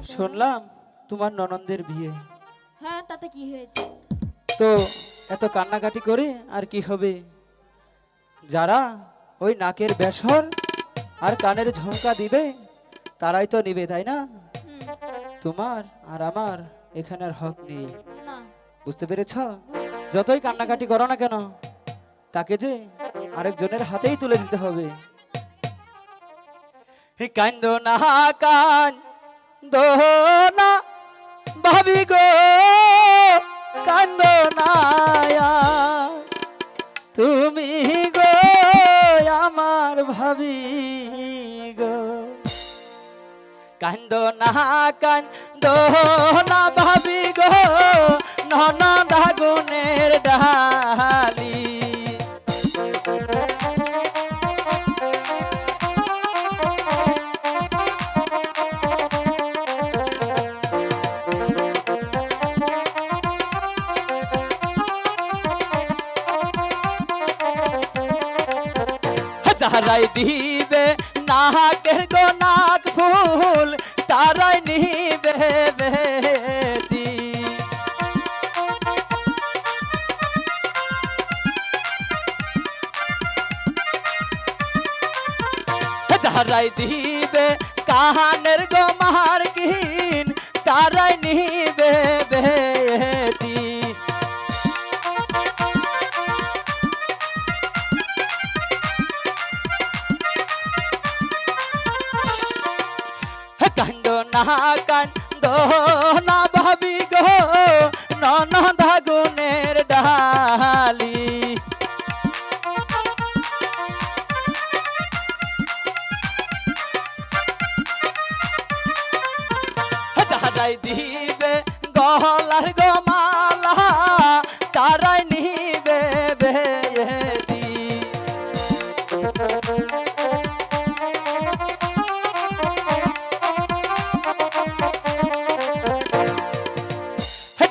শুনলাম তোমার ননদের বিয়ে। হ্যাঁ, তাতে কি হয়েছে? তো এত কান্নাকাটি করে আর কি হবে? যারা ওই নাকের বেসর আর কানের ঝুমকা দিবে তারাই তো নিবে, তাই না? হুম, তোমার আর আমার এখানে আর হক নেই। না, বুঝতে পেরেছ? বুঝ- যতই কান্নাকাটি করো না কেন, তাকে যে আরেকজনের হাতেই তুলে দিতে হবে। কান্দো না, কান্দো না ভাবি গো, কান্দো না আর তুমি গো আমার ভাবি গো। কান্দো না, কান্দো না ভাবি গো, ননদ আগুনের ডালি। যারাই দিবে নাকের গো নাক ফুল, তারাই নিবে বেটি। যারাই দিবে কানের গো মার্কিন, তারাই নিবে বেটি। কান্দো না, কান্দো না ভাবি গো, ননদ আগুনের ডালি। যারাই দিবে গলার গো মালা, তারাই নিবে বেটি।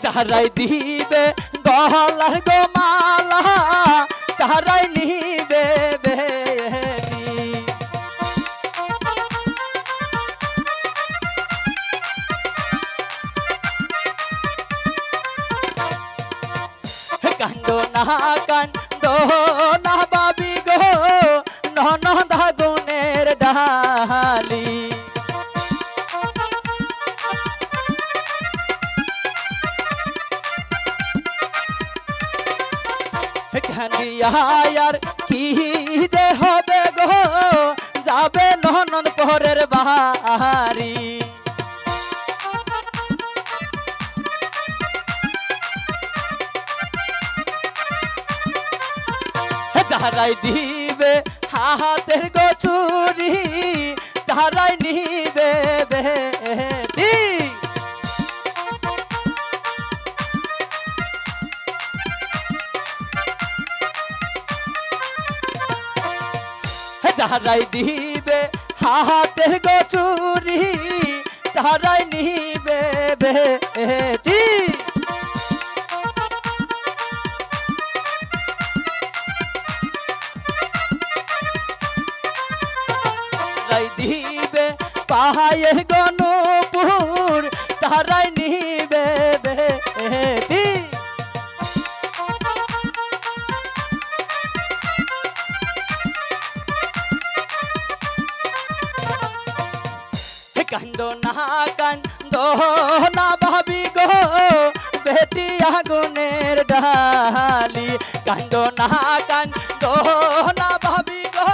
যারাই দিবে গলার গো মালা, তারাই নিবে বেটি। কান্দো না, কান্দো না ভাবি গো, ননদ আগুনের ডালি। আর কি দে হবে গো, যাবে ননদ পরের বাড়ি। যারাই দিবে হাতের গো চুরি, তারাই নিবে বেটি। যারাই দিবে হাতের গো চুরি, তারাই নিবে বেটি। যারাই দিবে পাহায়ের গো নূপুর, তারাই নিবে বেটি। কান্দো না, কান্দো না ভাবি গো, বেটি আগুনের ডালি। কান্দো না, কান্দো না ভাবি গো,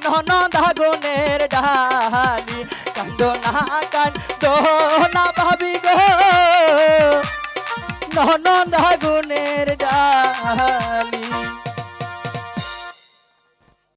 ননদ আগুনের ডালি। কান্দো না, কান্দো না ভাবি গো, ননদ আগুনের ডালি।